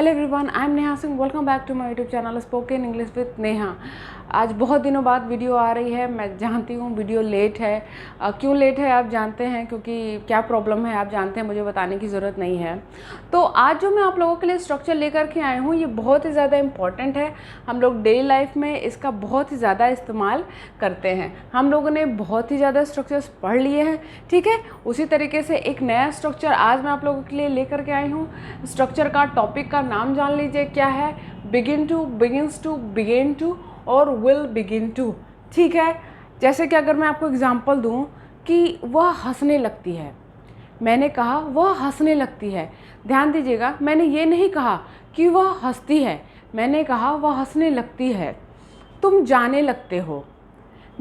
Hello everyone, I am Neha Singh. Welcome back to my YouTube channel spoken English with Neha. आज बहुत दिनों बाद video आ रही है। मैं जानती हूँ वीडियो लेट है। क्यों लेट है आप जानते हैं, क्योंकि क्या प्रॉब्लम है आप जानते हैं, मुझे बताने की ज़रूरत नहीं है। तो आज जो मैं आप लोगों के लिए स्ट्रक्चर लेकर के आई हूँ ये बहुत ही ज़्यादा इम्पॉर्टेंट है। हम लोग डेली लाइफ में इसका बहुत ही ज़्यादा इस्तेमाल करते हैं। हम लोगों ने बहुत ही ज़्यादा स्ट्रक्चर्स पढ़ लिए हैं, ठीक है। उसी तरीके से एक नया स्ट्रक्चर आज मैं आप लोगों के लिए लेकर के आई हूँ। स्ट्रक्चर का टॉपिक का नाम जान लीजिए क्या है। Begin to, begins to, began to और विल बिगिन टू, ठीक है। जैसे कि अगर मैं आपको एग्जांपल दूं कि वह हंसने लगती है, मैंने कहा वह हंसने लगती है। ध्यान दीजिएगा, मैंने ये नहीं कहा कि वह हंसती है, मैंने कहा वह हंसने लगती है। तुम जाने लगते हो,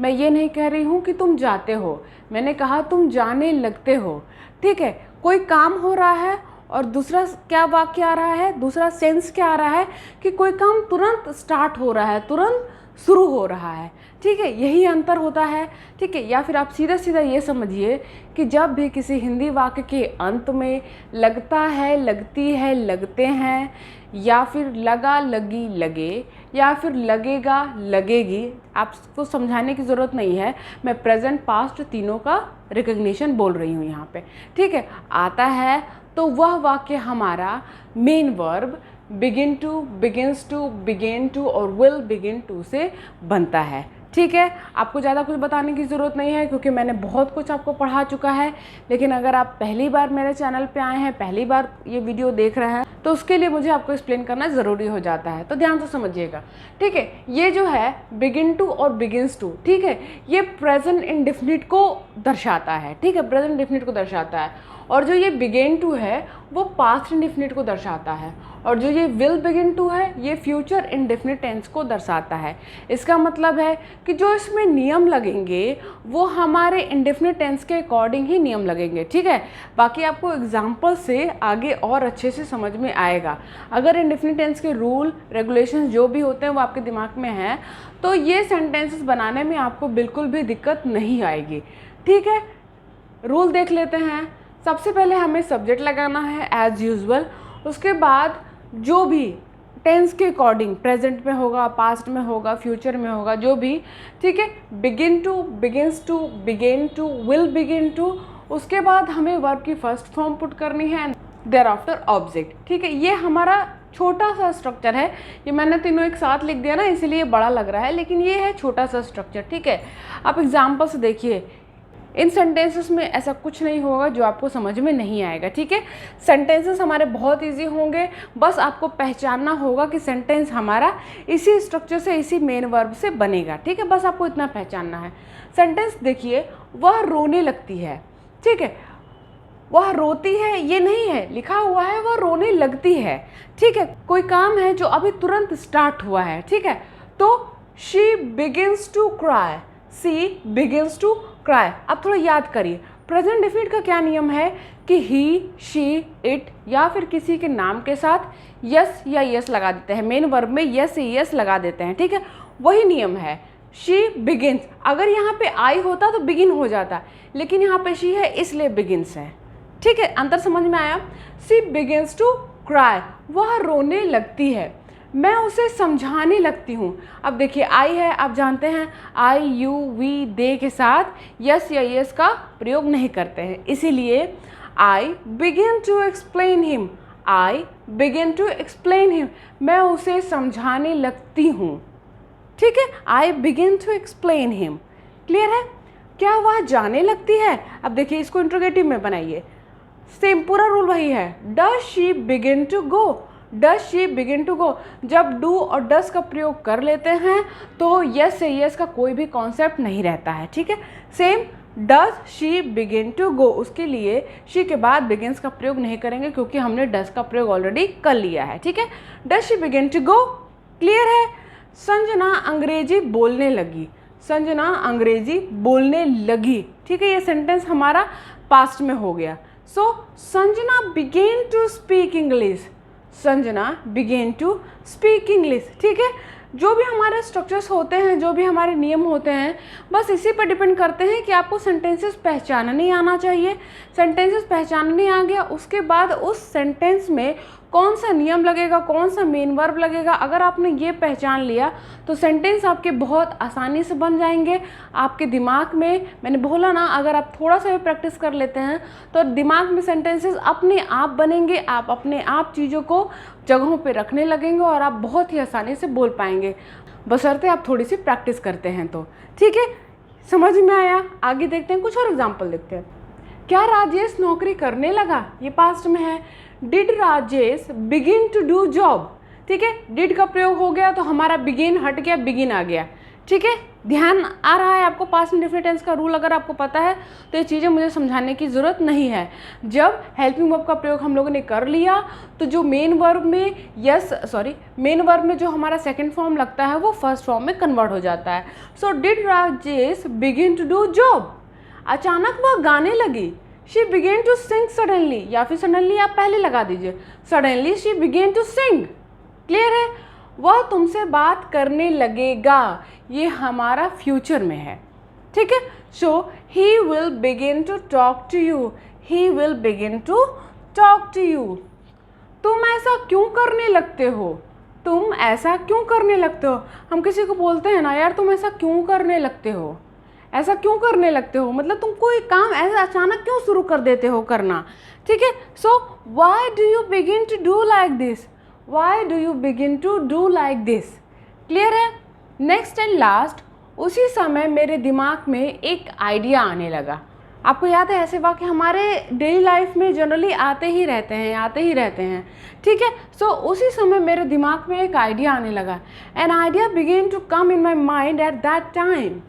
मैं ये नहीं कह रही हूँ कि तुम जाते हो, मैंने कहा तुम जाने लगते हो, ठीक है। कोई काम हो रहा है और दूसरा क्या वाक्य आ रहा है, दूसरा सेंस क्या आ रहा है कि कोई काम तुरंत स्टार्ट हो रहा है, तुरंत शुरू हो रहा है, ठीक है। यही अंतर होता है, ठीक है। या फिर आप सीधा सीधा ये समझिए कि जब भी किसी हिंदी वाक्य के अंत में लगता है, लगती है, लगते हैं, या फिर लगा, लगी, लगे, या फिर लगेगा, लगेगी, आपको समझाने की ज़रूरत नहीं है। मैं प्रेजेंट पास्ट तीनों का रिकग्निशन बोल रही हूँ यहाँ पे, ठीक है। आता है तो वह वाक्य हमारा main verb begin to, begins to, began to और विल बिगिन टू से बनता है, ठीक है। आपको ज़्यादा कुछ बताने की ज़रूरत नहीं है क्योंकि मैंने बहुत कुछ आपको पढ़ा चुका है। लेकिन अगर आप पहली बार मेरे चैनल पे आए हैं, पहली बार ये वीडियो देख रहे हैं, तो उसके लिए मुझे आपको एक्सप्लेन करना ज़रूरी हो जाता है। तो ध्यान से समझिएगा, ठीक है। ये जो है बिगिन टू और बिगिन्स टू, ठीक है, ये प्रेजेंट इंडेफिनिट को दर्शाता है, ठीक है, प्रेजेंट इंडेफिनिट को दर्शाता है। और जो ये बिगेन टू है वो पास्ट इंडेफिनिट को दर्शाता है। और जो ये विल बिगिन टू है ये फ्यूचर इंडेफिनिट टेंस को दर्शाता है। इसका मतलब है कि जो इसमें नियम लगेंगे वो हमारे इंडेफिनिट टेंस के अकॉर्डिंग ही नियम लगेंगे, ठीक है। बाकी आपको एग्जाम्पल से आगे और अच्छे से समझ में आएगा। अगर इंडेफिनिट टेंस के रूल रेगुलेशंस जो भी होते हैं वो आपके दिमाग में हैं तो ये सेंटेंसेस बनाने में आपको बिल्कुल भी दिक्कत नहीं आएगी, ठीक है। रूल देख लेते हैं। सबसे पहले हमें सब्जेक्ट लगाना है एज यूजुअल। उसके बाद जो भी टेंस के अकॉर्डिंग प्रेजेंट में होगा, पास्ट में होगा, फ्यूचर में होगा, जो भी, ठीक है। Begin to, begins to, began to, will begin to. उसके बाद हमें वर्ब की फर्स्ट फॉर्म पुट करनी है, देयर आफ्टर ऑब्जेक्ट, ठीक है। ये हमारा छोटा सा स्ट्रक्चर है। ये मैंने तीनों एक साथ लिख दिया ना, इसीलिए बड़ा लग रहा है, लेकिन ये है छोटा सा स्ट्रक्चर, ठीक है। आप एग्जाम्पल से देखिए, इन सेंटेंसेस में ऐसा कुछ नहीं होगा जो आपको समझ में नहीं आएगा, ठीक है। सेंटेंसेस हमारे बहुत इजी होंगे, बस आपको पहचानना होगा कि सेंटेंस हमारा इसी स्ट्रक्चर से, इसी मेन वर्ब से बनेगा, ठीक है। बस आपको इतना पहचानना है। सेंटेंस देखिए, वह रोने लगती है, ठीक है। वह रोती है ये नहीं है, लिखा हुआ है वह रोने लगती है, ठीक है। कोई काम है जो अभी तुरंत स्टार्ट हुआ है, ठीक है। तो she begins to cry, she begins to cry. अब थोड़ा याद करिए, प्रेजेंट डेफिनिट का क्या नियम है कि ही, शी, इट या फिर किसी के नाम के साथ यस या यस लगा देते हैं। मेन वर्ब में यस या यस लगा देते हैं, ठीक है। वही नियम है। शी बिगिन्स, अगर यहाँ पे आई होता तो बिगिन हो जाता, लेकिन यहाँ पे शी है इसलिए बिगिन्स है, ठीक है। अंतर समझ में आया। सी बिगिन्स टू क्राई, वह रोने लगती है, मैं उसे समझाने लगती हूँ। अब देखिए आई है, आप जानते हैं आई, यू, वी, दे के साथ यस या यस का प्रयोग नहीं करते हैं, इसीलिए I begin to explain him, I begin to explain him, मैं उसे समझाने लगती हूँ, ठीक है। I begin to explain him, clear है। क्या वह जाने लगती है, अब देखिए इसको इंट्रोगेटिव में बनाइए, सेम पूरा रूल वही है। Does she begin to go, does she begin to go. जब डू और डस का प्रयोग कर लेते हैं तो यस से यस का कोई भी कॉन्सेप्ट नहीं रहता है, ठीक है। Same does she begin to go, उसके लिए शी के बाद बिगिन्स का प्रयोग नहीं करेंगे क्योंकि हमने डस का प्रयोग ऑलरेडी कर लिया है, ठीक है। Does she begin to go, clear है। संजना अंग्रेजी बोलने लगी, संजना अंग्रेजी बोलने लगी, ठीक है। ये सेंटेंस हमारा पास्ट में हो गया। So Sanjana began to speak English, Sanjana began to speak English, ठीक है। जो भी हमारे स्ट्रक्चर्स होते हैं, जो भी हमारे नियम होते हैं, बस इसी पर डिपेंड करते हैं कि आपको सेंटेंसेस पहचानने आना चाहिए। सेंटेंसेस पहचानने आ गया, उसके बाद उस सेंटेंस में कौन सा नियम लगेगा, कौन सा मेन वर्ब लगेगा, अगर आपने ये पहचान लिया तो सेंटेंस आपके बहुत आसानी से बन जाएंगे। आपके दिमाग में, मैंने बोला ना, अगर आप थोड़ा सा भी प्रैक्टिस कर लेते हैं तो दिमाग में सेंटेंसेस अपने आप बनेंगे। आप अपने आप चीज़ों को जगहों पे रखने लगेंगे और आप बहुत ही आसानी से बोल पाएंगे, बशर्ते आप थोड़ी सी प्रैक्टिस करते हैं तो। ठीक है, समझ में आया? आगे देखते हैं, कुछ और एग्जाम्पल देखते हैं। क्या राजेश नौकरी करने लगा? ये पास्ट में है। Did Rajesh begin to do job? ठीक है, डिड का प्रयोग हो गया तो हमारा बिगिन हट गया, बिगिन आ गया। ठीक है, ध्यान आ रहा है आपको? पास्ट इंडेफिनिट टेंस का रूल अगर आपको पता है तो ये चीज़ें मुझे समझाने की ज़रूरत नहीं है। जब हेल्पिंग वर्ब का प्रयोग हम लोगों ने कर लिया तो जो मेन वर्ब में जो हमारा सेकंड फॉर्म लगता है वो फर्स्ट फॉर्म में कन्वर्ट हो जाता है। So did Rajesh begin to do job? अचानक वह गाने लगी। She began to sing suddenly, या फिर सडनली आप पहले लगा दीजिए, suddenly she began to sing. Clear है? वह तुमसे बात करने लगेगा, ये हमारा फ्यूचर में है। ठीक है, so he will begin to talk to you, he will begin to talk to you. तुम ऐसा क्यों करने लगते हो? तुम ऐसा क्यों करने लगते हो? हम किसी को बोलते हैं ना, यार तुम ऐसा क्यों करने लगते हो, ऐसा क्यों करने लगते हो, मतलब तुम कोई काम ऐसा अचानक क्यों शुरू कर देते हो करना। ठीक है, so why do you begin to do like this? Why do you begin to do like this? Clear है? नेक्स्ट एंड लास्ट, उसी समय मेरे दिमाग में एक आइडिया आने लगा। आपको याद है ऐसे वाक्य हमारे डेली लाइफ में जनरली आते ही रहते हैं। ठीक है, सो उसी समय मेरे दिमाग में एक आइडिया आने लगा। An idea begin to come in my mind at that time.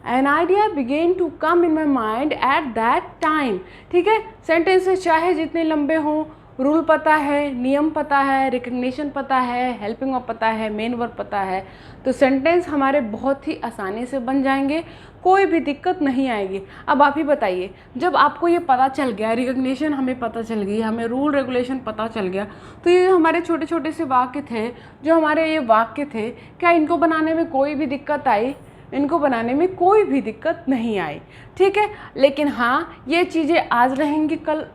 An idea began to come in my mind at that time। ठीक है, सेंटेंसेस चाहे जितने लंबे हों, रूल पता है, नियम पता है, रिकग्निशन पता है, हेल्पिंग वर्ब पता है, मेन वर्ब पता है, तो सेंटेंस हमारे बहुत ही आसानी से बन जाएंगे, कोई भी दिक्कत नहीं आएगी। अब आप ही बताइए, जब आपको ये पता चल गया, रिकग्निशन हमें पता चल गई, हमें रूल रेगुलेशन पता चल गया, तो ये हमारे छोटे छोटे से वाक्य थे, जो हमारे ये वाक्य थे, क्या इनको बनाने में कोई भी दिक्कत आई? इनको बनाने में कोई भी दिक्कत नहीं आई। ठीक है, लेकिन हाँ, ये चीज़ें आज रहेंगी, कल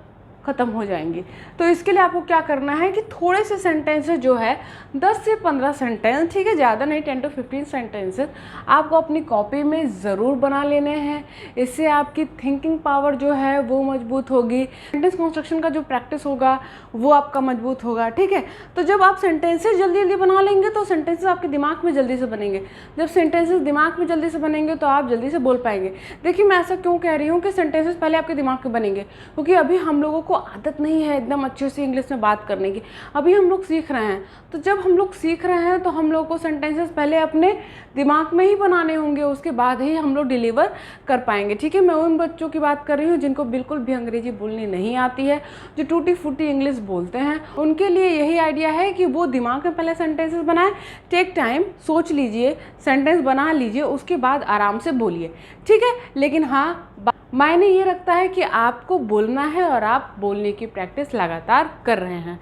ख़त्म हो जाएंगी। तो इसके लिए आपको क्या करना है कि थोड़े से सेंटेंसेस जो है 10 से 15 सेंटेंस, ठीक है, ज़्यादा नहीं, 10 to 15 सेंटेंसेस आपको अपनी कॉपी में ज़रूर बना लेने हैं। इससे आपकी थिंकिंग पावर जो है वो मजबूत होगी, सेंटेंस कंस्ट्रक्शन का जो प्रैक्टिस होगा वो आपका मजबूत होगा। ठीक है, तो जब आप सेंटेंसेस जल्दी जल्दी बना लेंगे तो सेंटेंसेस आपके दिमाग में जल्दी से बनेंगे। जब सेंटेंसेस दिमाग में जल्दी से बनेंगे तो आप जल्दी से बोल पाएंगे। देखिए, मैं ऐसा क्यों कह रही हूँ कि सेंटेंसेस पहले आपके दिमाग में बनेंगे, क्योंकि अभी हम लोगों को आदत नहीं है एकदम अच्छे से इंग्लिश में बात करने की, अभी हम लोग सीख रहे हैं। तो जब हम लोग सीख रहे हैं तो हम लोग को सेंटेंसेस पहले अपने दिमाग में ही बनाने होंगे, उसके बाद ही हम लोग डिलीवर कर पाएंगे। ठीक है, मैं उन बच्चों की बात कर रही हूँ जिनको बिल्कुल भी अंग्रेजी बोलनी नहीं आती है, जो टूटी फूटी इंग्लिश बोलते हैं, उनके लिए यही आइडिया है कि वो दिमाग में पहले सेंटेंसेस बनाएं, टेक टाइम, सोच लीजिए, सेंटेंस बना लीजिए, उसके बाद आराम से बोलिए। ठीक है, लेकिन हाँ, मायने ये रखता है कि आपको बोलना है और आप बोलने की प्रैक्टिस लगातार कर रहे हैं।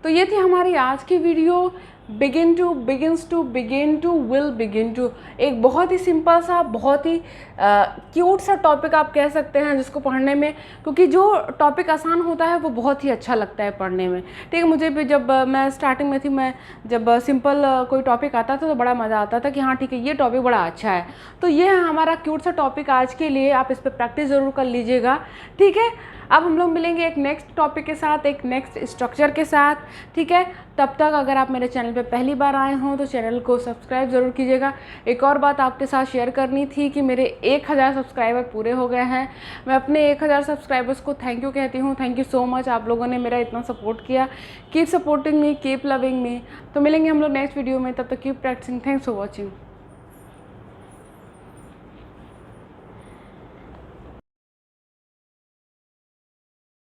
तो ये थी हमारी आज की video, begin to, begins to, begin to, will begin to. एक बहुत ही सिंपल सा, बहुत ही क्यूट सा टॉपिक आप कह सकते हैं, जिसको पढ़ने में, क्योंकि जो टॉपिक आसान होता है वो बहुत ही अच्छा लगता है पढ़ने में। ठीक है, मुझे भी जब मैं स्टार्टिंग में थी, मैं जब सिंपल कोई टॉपिक आता था तो बड़ा मज़ा आता था कि हाँ ठीक है, ये टॉपिक बड़ा अच्छा है। तो ये है हमारा क्यूट सा टॉपिक आज के लिए, आप इस पर प्रैक्टिस ज़रूर कर लीजिएगा। ठीक है, अब हम लोग मिलेंगे एक नेक्स्ट टॉपिक के साथ, एक नेक्स्ट स्ट्रक्चर के साथ। ठीक है, तब तक अगर आप मेरे चैनल पे पहली बार आए हों तो चैनल को सब्सक्राइब ज़रूर कीजिएगा। एक और बात आपके साथ शेयर करनी थी कि मेरे 1000 सब्सक्राइबर पूरे हो गए हैं। मैं अपने 1000 सब्सक्राइबर्स को थैंक यू कहती हूँ। थैंक यू सो मच, आप लोगों ने मेरा इतना सपोर्ट किया। Keep supporting me, keep loving me. तो मिलेंगे हम लोग नेक्स्ट वीडियो में, तब तक keep practising. Thanks for watching.